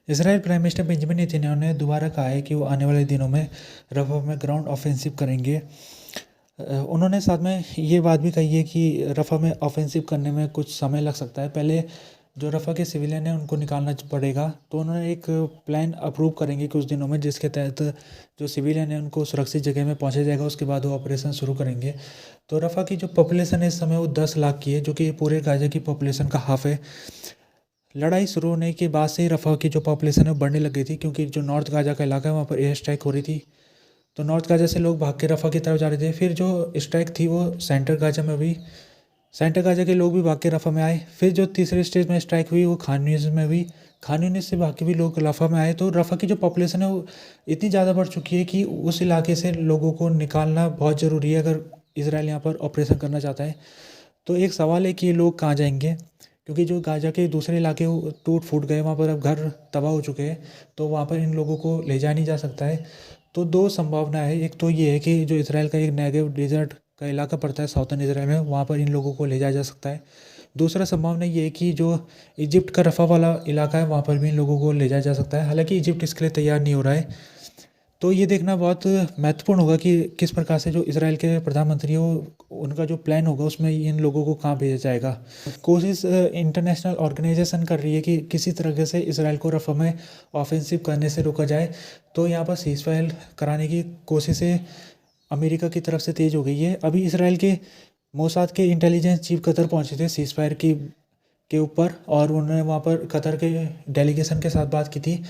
Israel prime minister Benjamin Netanyahu ने दोबारा कहा है कि वो आने वाले दिनों में रफ़ा में ग्राउंड ऑफेंसिव करेंगे। उन्होंने साथ में ये बात भी कही है कि रफ़ा में ऑफेंसिव करने में कुछ समय लग सकता है। पहले जो रफ़ा के सिविलियन हैं उनको निकालना पड़ेगा, तो उन्होंने एक प्लान अप्रूव करेंगे कुछ दिनों में, जिसके तहत जो सिविलियन है उनको सुरक्षित जगह में पहुंचा जाएगा। उसके बाद वो ऑपरेशन शुरू करेंगे। तो रफ़ा की जो पॉपुलेशन है इस समय वो 10 लाख की है, जो कि पूरे गाजा की पॉपुलेशन का हाफ है। लड़ाई शुरू होने के बाद से ही रफ़ा की जो पॉपुलेशन है वो बढ़ने लग गई थी, क्योंकि जो नॉर्थ गाजा का इलाका है वहाँ पर एयर स्ट्राइक हो रही थी। तो नॉर्थ गाजा से लोग भाग के रफ़ा की तरफ जा रहे थे। फिर जो स्ट्राइक थी वो सेंटर गाजा में हुई, सेंटर गाजा के लोग भी भाग के रफ़ा में आए। फिर जो तीसरे स्टेज में स्ट्राइक हुई वो खान यूनिस में हुई, खान यूनिस से भाग के भी लोग रफ़ा में आए। तो रफ़ा की जो पॉपुलेशन है वो इतनी ज़्यादा बढ़ चुकी है कि उस इलाके से लोगों को निकालना बहुत ज़रूरी है, अगर इसराइल यहाँ पर ऑपरेशन करना चाहता है। तो एक सवाल है कि ये लोग कहाँ जाएंगे, क्योंकि जो गाजा के दूसरे इलाके वो टूट फूट गए, वहाँ पर अब घर तबाह हो चुके हैं, तो वहाँ पर इन लोगों को ले जाया नहीं जा सकता है। तो दो संभावना है, एक तो ये है कि जो इसराइल का एक नेगेव डेजर्ट का इलाका पड़ता है साउथर्न इसराइल में, वहाँ पर इन लोगों को ले जाया जा सकता है। दूसरा संभावना ये है कि जो इजिप्ट का रफ़ा वाला इलाका है वहाँ पर भी इन लोगों को ले जाया जा सकता है। हालांकि इजिप्ट इसके लिए तैयार नहीं हो रहा है। तो ये देखना बहुत महत्वपूर्ण होगा कि किस प्रकार से जो इसराइल के प्रधानमंत्री हो उनका जो प्लान होगा उसमें इन लोगों को कहाँ भेजा जाएगा। कोशिश इंटरनेशनल ऑर्गेनाइजेशन कर रही है कि किसी तरीके से इसराइल को रफ़ा में ऑफेंसिव करने से रोका जाए। तो यहाँ पर सीज़ फायर कराने की कोशिशें अमेरिका की तरफ से तेज़ हो गई है। अभी इसराइल के मोसाद के इंटेलिजेंस चीफ कतर पहुँचे थे सीज़ फायर की के ऊपर, और उन्होंने वहाँ पर कतर के डेलीगेशन के साथ बात की थी।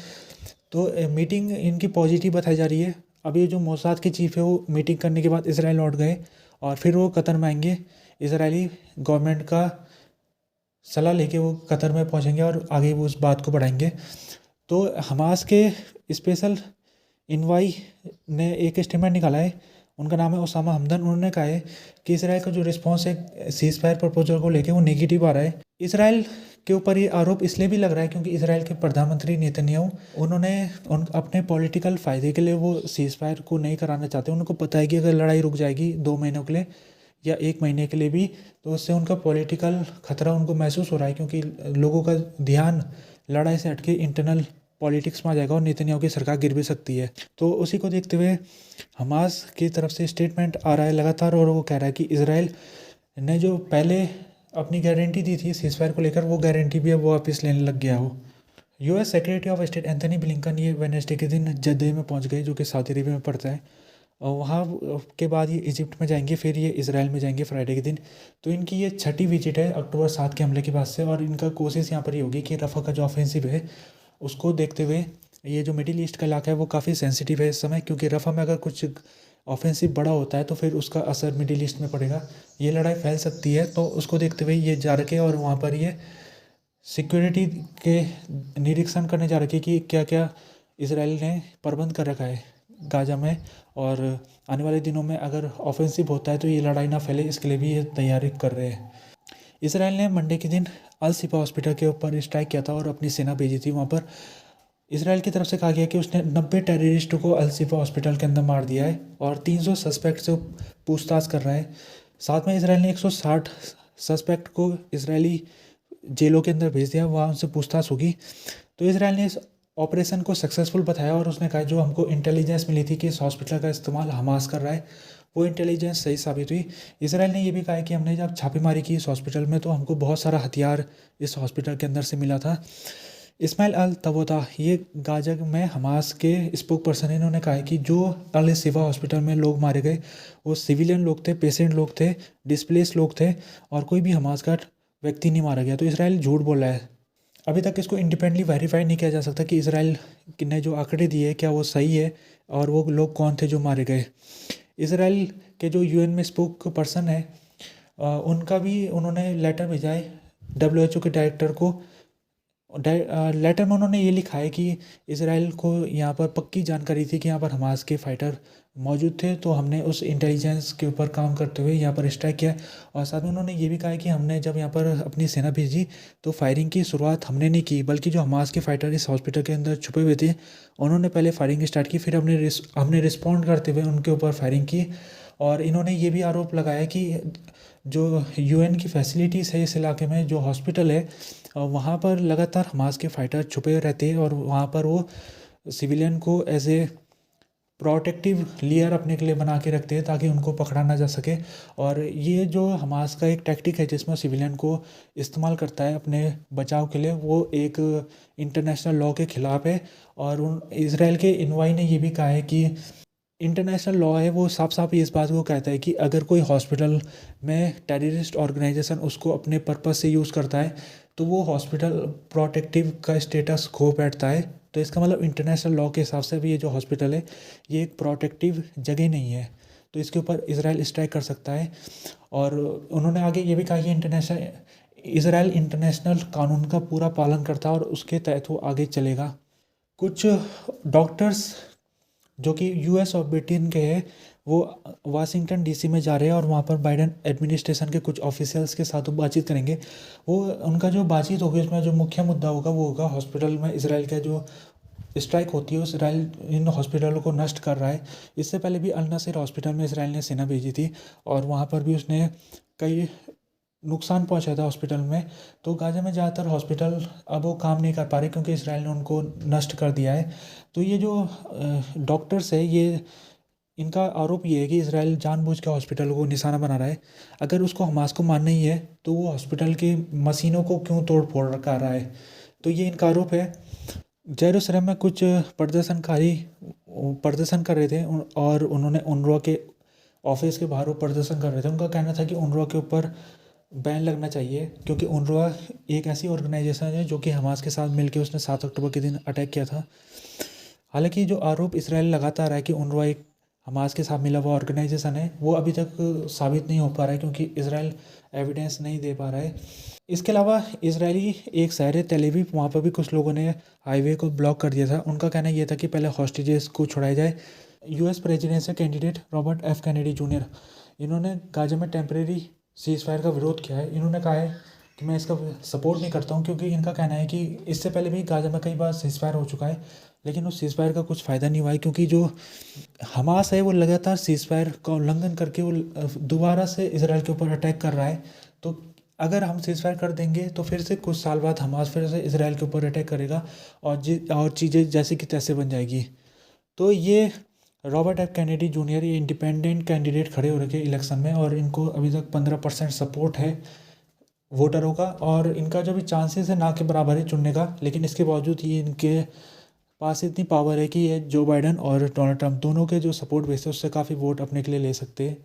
तो मीटिंग इनकी पॉजिटिव बताई जा रही है। अभी जो मोसाद के चीफ है वो मीटिंग करने के बाद इसराइल लौट गए, और फिर वो कतर में आएंगे। इसराइली गवर्नमेंट का सलाह लेके वो कतर में पहुंचेंगे और आगे वो उस बात को बढ़ाएंगे। तो हमास के स्पेशल इनवाई ने एक स्टेटमेंट निकाला है, उनका नाम है ओसामा हमदन। उन्होंने कहा है कि इसराइल का जो रिस्पॉन्स है सीज़ फायर प्रपोजल को लेके वो नेगेटिव आ रहा है। इसराइल के ऊपर ये आरोप इसलिए भी लग रहा है क्योंकि इसराइल के प्रधानमंत्री नेतन्याहू उन्होंने अपने पॉलिटिकल फ़ायदे के लिए वो सीज़ फायर को नहीं कराना चाहते। उनको पता है कि अगर लड़ाई रुक जाएगी 2 महीनों के लिए या 1 महीने के लिए भी, तो उससे उनका पॉलिटिकल खतरा उनको महसूस हो रहा है, क्योंकि लोगों का ध्यान लड़ाई से हटके इंटरनल पॉलिटिक्स में आ जाएगा और नेतन्याहू की सरकार गिर भी सकती है। तो उसी को देखते हुए हमास की तरफ से स्टेटमेंट आ रहा है लगातार, और वो कह रहा है कि इसराइल ने जो पहले अपनी गारंटी दी थी सीज़ फायर को लेकर, वो गारंटी भी अब वो वापस लेने लग गया हो। US secretary of state Anthony Blinken ये वेडनेसडे के दिन जद्दे में पहुंच गए, जो कि सऊदी अरेबिया में पड़ता है, और वहाँ के बाद ये इजिप्ट में जाएंगे, फिर ये इसराइल में जाएंगे फ्राइडे के दिन। तो इनकी ये छठी विजिट है अक्टूबर 7 के हमले के बाद से, और इनका कोशिश यहाँ पर ये होगी कि रफ़ा का जो ऑफेंसिव है उसको देखते हुए, ये जो मिडिल ईस्ट का इलाका है वो काफ़ी सेंसिटिव है इस समय, क्योंकि रफ़ा में अगर कुछ ऑफेंसिव बड़ा होता है तो फिर उसका असर मिडिल ईस्ट में पड़ेगा, ये लड़ाई फैल सकती है। तो उसको देखते हुए ये जा रखे और वहाँ पर ये सिक्योरिटी के निरीक्षण करने जा रखे कि क्या क्या इसराइल ने प्रबंध कर रखा है गाजा में, और आने वाले दिनों में अगर ऑफेंसिव होता है तो ये लड़ाई ना फैले, इसके लिए भी ये तैयारी कर रहे हैं। इसराइल ने मंडे के दिन अल शिफा हॉस्पिटल के ऊपर स्ट्राइक किया था और अपनी सेना भेजी थी। वहाँ पर इसराइल की तरफ से कहा गया कि उसने 90 टेररिस्टों को अल शिफा हॉस्पिटल के अंदर मार दिया है, और 300 सस्पेक्ट से पूछताछ कर रहा है। साथ में इसराइल ने 160 सस्पेक्ट को इसराइली जेलों के अंदर भेज दिया, वहाँ उनसे पूछताछ होगी। तो इसराइल ने इस ऑपरेशन को सक्सेसफुल बताया, और उसने कहा जो हमको इंटेलिजेंस मिली थी कि इस हॉस्पिटल का इस्तेमाल हमास कर रहा है, वो इंटेलिजेंस सही साबित हुई। इसराइल ने ये भी कहा है कि हमने जब छापेमारी की इस हॉस्पिटल में तो हमको बहुत सारा हथियार इस हॉस्पिटल के अंदर से मिला था। इस्माइल अल तवोता ये गाजा में हमास के स्पोक पर्सन है, इन्होंने कहा है कि जो अल शिफा हॉस्पिटल में लोग मारे गए वो सिविलियन लोग थे, पेशेंट लोग थे, डिस्प्लेस लोग थे, और कोई भी हमास का व्यक्ति नहीं मारा गया। तो इसराइल झूठ बोल रहा है। अभी तक इसको इंडिपेंडेंटली वेरीफाई नहीं किया जा सकता कि इसराइल ने जो आंकड़े दिए क्या वो सही है, और वो लोग कौन थे जो मारे गए। इसराइल के जो यूएन में स्पोक पर्सन है उनका भी उन्होंने लेटर भेजा है WHO के डायरेक्टर को। लेटर में उन्होंने ये लिखा है कि इसराइल को यहाँ पर पक्की जानकारी थी कि यहाँ पर हमास के फाइटर मौजूद थे, तो हमने उस इंटेलिजेंस के ऊपर काम करते हुए यहाँ पर स्ट्राइक किया। और साथ में उन्होंने ये भी कहा है कि हमने जब यहाँ पर अपनी सेना भेजी तो फायरिंग की शुरुआत हमने नहीं की, बल्कि जो हमास के फाइटर इस हॉस्पिटल के अंदर छुपे हुए थे उन्होंने पहले फायरिंग स्टार्ट की, फिर हमने रिस्पॉन्ड करते हुए उनके ऊपर फायरिंग की। और इन्होंने ये भी आरोप लगाया कि जो यूएन की फैसिलिटीज़ है इस इलाके में, जो हॉस्पिटल है, वहाँ पर लगातार हमास के फाइटर छुपे रहते हैं और वहाँ पर वो सिविलियन को एज ए प्रोटेक्टिव लेयर अपने के लिए बना के रखते हैं ताकि उनको पकड़ा ना जा सके। और ये जो हमास का एक टैक्टिक है जिसमें सिविलियन को इस्तेमाल करता है अपने बचाव के लिए, वो एक इंटरनेशनल लॉ के ख़िलाफ़ है। और उन इसराइल के इनवाई ने ये भी कहा है कि इंटरनेशनल लॉ है वो साफ साफ इस बात को कहता है कि अगर कोई हॉस्पिटल में टेररिस्ट ऑर्गेनाइजेशन उसको अपने पर्पस से यूज़ करता है तो वो हॉस्पिटल प्रोटेक्टिव का स्टेटस खो बैठता है। तो इसका मतलब इंटरनेशनल लॉ के हिसाब से भी ये जो हॉस्पिटल है ये एक प्रोटेक्टिव जगह नहीं है, तो इसके ऊपर इसराइल स्ट्राइक कर सकता है। और उन्होंने आगे ये भी कहा कि इसराइल इंटरनेशनल कानून का पूरा पालन करता है और उसके तहत वो आगे चलेगा। कुछ डॉक्टर्स जो कि यूएस और ब्रिटेन के हैं वो वाशिंगटन डीसी में जा रहे हैं और वहाँ पर बाइडेन एडमिनिस्ट्रेशन के कुछ ऑफिशियल्स के साथ वो बातचीत करेंगे। वो उनका जो बातचीत होगी उसमें जो मुख्य मुद्दा होगा वो होगा हॉस्पिटल में इसराइल का जो स्ट्राइक होती है, इसराइल इन हॉस्पिटलों को नष्ट कर रहा है। इससे पहले भी अल नसीर हॉस्पिटल में इसराइल ने सेना भेजी थी और वहाँ पर भी उसने कई नुकसान पहुंचाया था हॉस्पिटल में। तो गाज़ा में ज़्यादातर हॉस्पिटल अब वो काम नहीं कर पा रहे क्योंकि इसराइल ने उनको नष्ट कर दिया है। तो ये जो डॉक्टर्स है ये इनका आरोप ये है कि इसराइल जानबूझ के हॉस्पिटल को निशाना बना रहा है। अगर उसको हमास को मारना ही है तो वो हॉस्पिटल की मशीनों को क्यों तोड़ फोड़ कर रहा है, तो ये इनका आरोप है। जेरूसलम में कुछ प्रदर्शनकारी प्रदर्शन कर रहे थे और उन्होंने उनरवा के ऑफिस के बाहर वो प्रदर्शन कर रहे थे। उनका कहना था कि उनरवा के ऊपर बैन लगना चाहिए क्योंकि उनरवा एक ऐसी ऑर्गेनाइजेशन है जो कि हमास के साथ मिलकर उसने 7 अक्टूबर के दिन अटैक किया था। हालांकि जो आरोप इसराइल लगाता रहा है कि उनरवा एक हमास के साथ मिला हुआ ऑर्गेनाइजेशन है वो अभी तक साबित नहीं हो पा रहा है क्योंकि इसराइल एविडेंस नहीं दे पा रहा है। इसके अलावा इसराइली एक शहर है तेल अवीव, वहाँ पर भी कुछ लोगों ने हाईवे को ब्लॉक कर दिया था। उनका कहना यह था कि पहले हॉस्टेजेस को छुड़ाया जाए। US presidential candidate Robert F Kennedy junior इन्होंने गाजा में टेम्परेरी सीज फायर का विरोध किया है। इन्होंने कहा है कि मैं इसका सपोर्ट नहीं करता हूँ क्योंकि इनका कहना है कि इससे पहले भी गाजा में कई बार सीज फायर हो चुका है लेकिन उस सीज फायर का कुछ फ़ायदा नहीं हुआ है क्योंकि जो हमास है वो लगातार सीज फायर का उल्लंघन करके वो दोबारा से इसराइल के ऊपर अटैक कर रहा है। तो अगर हम सीज फायर कर देंगे तो फिर से कुछ साल बाद हमास फिर से इसराइल के ऊपर अटैक करेगा और चीज़ें जैसे कि तैसे बन जाएगी। तो ये रॉबर्ट एफ कैनेडी जूनियर ये इंडिपेंडेंट कैंडिडेट खड़े हो रखे इलेक्शन में और इनको अभी तक 15% सपोर्ट है वोटरों का और इनका जो भी चांसेस है ना के बराबर है चुनने का। लेकिन इसके बावजूद ये इनके पास इतनी पावर है कि ये जो बाइडन और डोनाल्ड ट्रंप दोनों के जो सपोर्ट बेस है उससे काफ़ी वोट अपने के लिए ले सकते हैं।